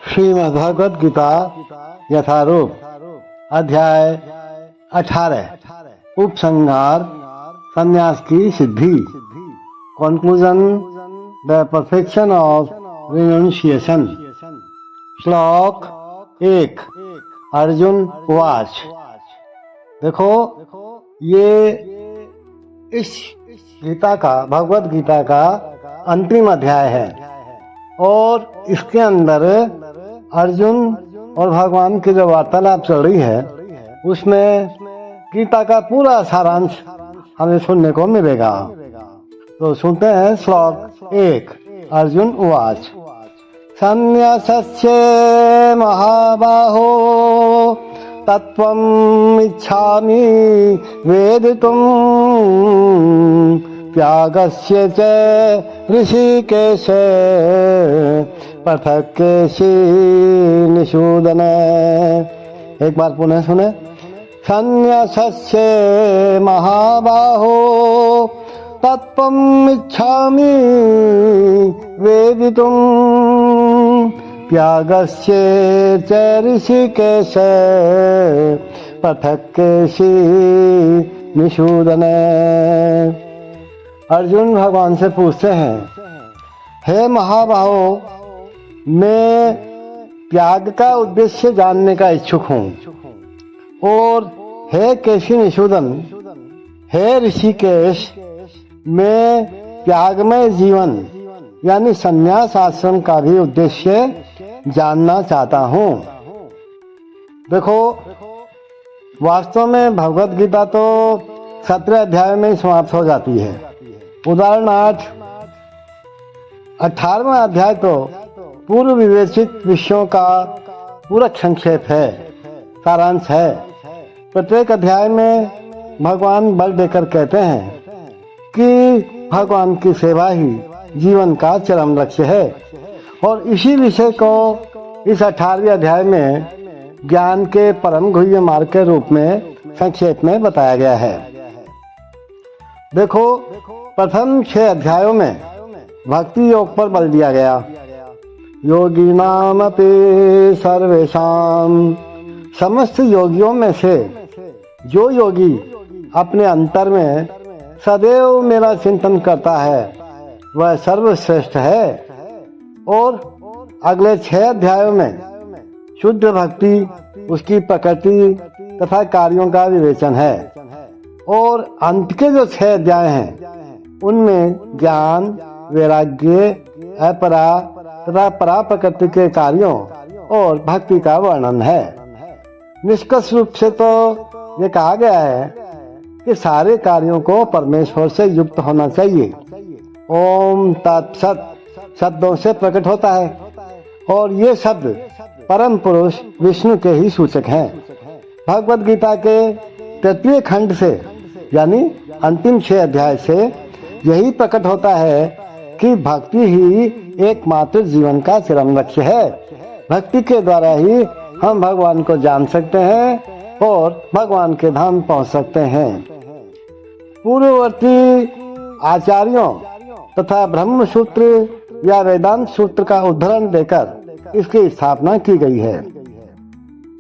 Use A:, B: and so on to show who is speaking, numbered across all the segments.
A: श्रीमद्भगवद गीता यथारूप अध्याय 18 उपसंहार संन्यास की सिद्धि। Conclusion the perfection of renunciation. श्लोक 1। अर्जुन उवाच। देखो, ये इस गीता का भगवद गीता का अंतिम अध्याय है और इसके अंदर अर्जुन और भगवान की जो वार्तालाप चल रही है उसमें गीता का पूरा सारांश हमें सुनने को मिलेगा। तो सुनते हैं श्लोक 1। अर्जुन उवाच। संन्यासस्य महाबाहो तत्त्वम् इच्छामि वेदितुम् त्यागस्य च ऋषिकेश पृथक् केशि निषूदन। एक बार पुनः सुने। संन्यासस्य महाबाहो तत्त्वम् इच्छामि वेदितुम् त्यागस्य च ऋषिकेश पृथक् केशि निषूदन। अर्जुन भगवान से पूछते हैं, हे महाबाहो, मैं त्याग का उद्देश्य जानने का इच्छुक हूँ और हे केशी निषूदन, हे ऋषिकेश, मैं त्यागमय जीवन यानी संन्यास आश्रम का भी उद्देश्य जानना चाहता हूँ। देखो, वास्तव में भगवद गीता तो 17 अध्याय में ही समाप्त हो जाती है। उदाहरणार्थ 18वां अध्याय तो पूर्व विवेचित विषयों का पूरा संक्षेप है, सारांश है। प्रत्येक अध्याय में भगवान बल देकर कहते हैं कि भगवान की सेवा ही जीवन का चरम लक्ष्य है और इसी विषय को इस 18वें अध्याय में ज्ञान के परम गुह्य मार्ग के रूप में संक्षेप में बताया गया है। देखो, प्रथम 6 अध्यायों में भक्ति योग पर बल दिया गया। योगिनामपि सर्वेषां, समस्त योगियों में से जो योगी अपने अंतर में सदैव मेरा चिंतन करता है वह सर्वश्रेष्ठ है। और अगले 6 अध्यायों में शुद्ध भक्ति, उसकी प्रकृति तथा कार्यों का विवेचन है और अंत के जो 6 अध्याय हैं उनमें ज्ञान, वैराग्य, अपरा तथा परा प्रकृति के कार्यों और भक्ति का वर्णन है। निष्कर्ष रूप से तो ये कहा गया है कि सारे कार्यों को परमेश्वर से युक्त होना चाहिए। ओम तत्सत शब्दों से प्रकट होता है और ये शब्द परम पुरुष विष्णु के ही सूचक हैं। भगवद गीता के 3 खंड से यानी अंतिम 6 अध्याय से यही प्रकट होता है कि भक्ति ही एकमात्र जीवन का चरम लक्ष्य है। भक्ति के द्वारा ही हम भगवान को जान सकते हैं और भगवान के धाम पहुंच सकते हैं। पूर्ववर्ती आचार्यों तथा ब्रह्म सूत्र या वेदांत सूत्र का उदाहरण देकर इसकी स्थापना की गई है।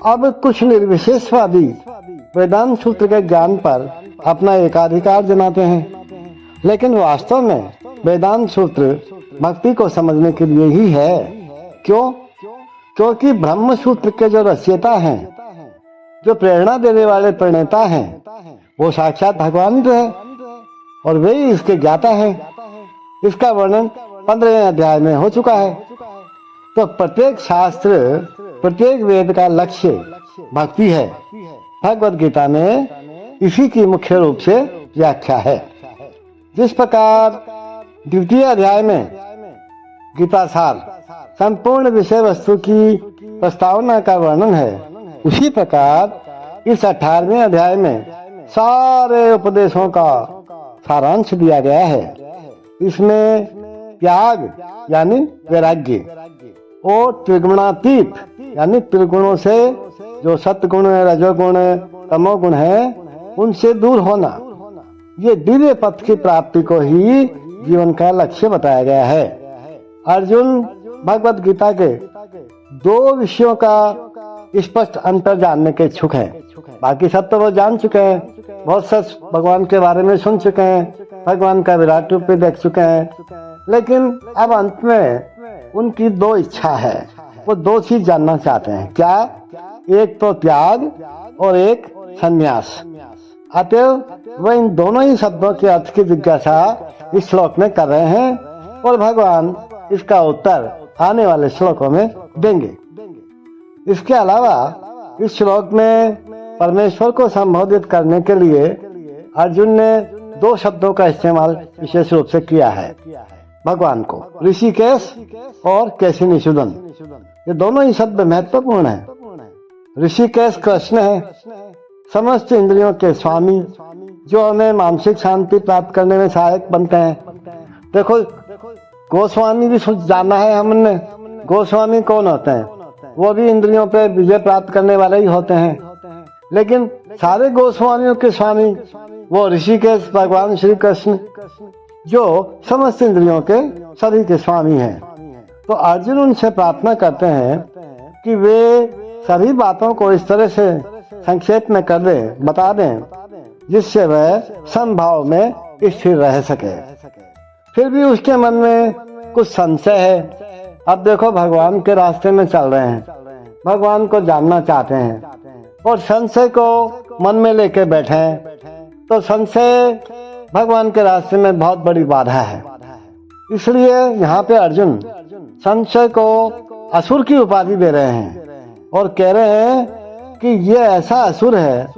A: अब कुछ निर्विशेषवादी वेदांत सूत्र के ज्ञान पर अपना एकाधिकार जनाते हैं, लेकिन वास्तव में वेदांत सूत्र भक्ति को समझने के लिए ही है। क्यों? क्योंकि ब्रह्म सूत्र के जो रचयिता हैं, जो प्रेरणा देने वाले प्रणेता हैं, वो साक्षात भगवान ही है और वे ही इसके ज्ञाता हैं। इसका वर्णन 15वें अध्याय में हो चुका है। तो प्रत्येक शास्त्र, प्रत्येक वेद का लक्ष्य भक्ति है। भगवद गीता में इसी की मुख्य रूप से व्याख्या है। जिस प्रकार द्वितीय अध्याय में गीता सार संपूर्ण विषय वस्तु की प्रस्तावना का वर्णन है, उसी प्रकार इस 18वें अध्याय में सारे उपदेशों का सारांश दिया गया है। इसमें त्याग यानी वैराग्य और त्रिगुणातीत यानी त्रिगुणों से जो सत्गुण, रजोगुण, तमोगुण है उनसे दूर होना, ये दिव्य पथ की प्राप्ति को ही जीवन का लक्ष्य बताया गया है। अर्जुन भगवत गीता के 2 विषयों का स्पष्ट अंतर जानने के इच्छुक हैं। बाकी सब तो वो जान चुके हैं, बहुत सच भगवान के बारे में सुन चुके हैं, भगवान का विराट रूप भी देख चुके हैं, लेकिन अब अंत में उनकी 2 इच्छा है। वो 2 चीज जानना चाहते हैं। क्या? एक तो त्याग और एक संन्यास। अतएव वह इन दोनों ही शब्दों के अर्थ की जिज्ञासा इस श्लोक में कर रहे हैं और भगवान इसका उत्तर आने वाले श्लोकों में देंगे। इसके अलावा इस श्लोक में परमेश्वर को संबोधित करने के लिए अर्जुन ने 2 शब्दों का इस्तेमाल विशेष रूप से किया है भगवान को, ऋषिकेश और केशिनिषूदन। ये दोनों ही शब्द महत्वपूर्ण हैं। ऋषिकेश कृष्ण है, समस्त इंद्रियों के स्वामी, जो हमें मानसिक शांति प्राप्त करने में सहायक बनते हैं। देखो, गोस्वामी भी जाना है हमने। गोस्वामी कौन होते हैं? वो भी इंद्रियों पे विजय प्राप्त करने वाले ही होते हैं, लेकिन सारे गोस्वामियों के स्वामी वो ऋषिकेश भगवान श्री कृष्ण, जो समस्त इंद्रियों के सभी के स्वामी हैं। तो अर्जुन उनसे प्रार्थना करते हैं कि वे सभी बातों को इस तरह से संक्षेप में कर दें, बता दें, जिससे वह समभाव में स्थिर रह सके। फिर भी उसके मन में कुछ संशय है। अब देखो, भगवान के रास्ते में चल रहे हैं, भगवान को जानना चाहते हैं और संशय को मन में लेके बैठे हैं, तो संशय भगवान के रास्ते में बहुत बड़ी बाधा है। इसलिए यहाँ पे अर्जुन संशय को असुर की उपाधि दे रहे हैं और कह रहे हैं कि ये ऐसा असुर है।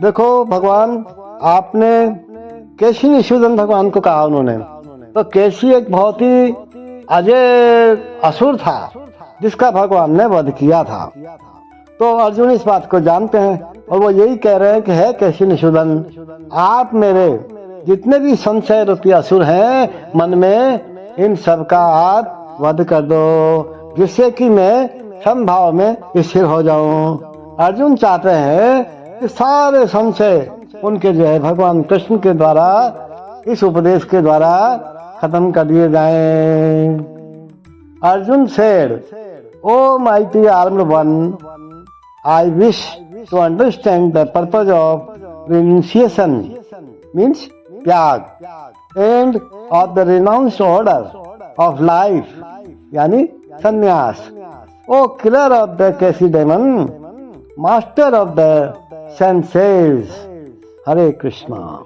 A: देखो भगवान, आपने केशिनिषूदन भगवान को कहा उन्होंने, तो केशी एक बहुत ही अजय असुर था जिसका भगवान ने वध किया था। तो अर्जुन इस बात को जानते हैं और वो यही कह रहे हैं कि है केशिनिषूदन, आप मेरे जितने भी संशय रूपी असुर हैं मन में, इन सब का आप वध कर दो, जिससे कि मैं समभाव में स्थिर हो जाऊं। अर्जुन चाहते हैं कि सारे संशय उनके जो है भगवान कृष्ण के द्वारा, इस उपदेश के द्वारा खत्म कर दिए जाएं। Arjun said, "O mighty armed one, I wish to understand the purpose of renunciation, means त्याग, and of the renounced order of life, यानी संन्यास. O killer of the Keshidemon, master of the senses." Hare Krishna.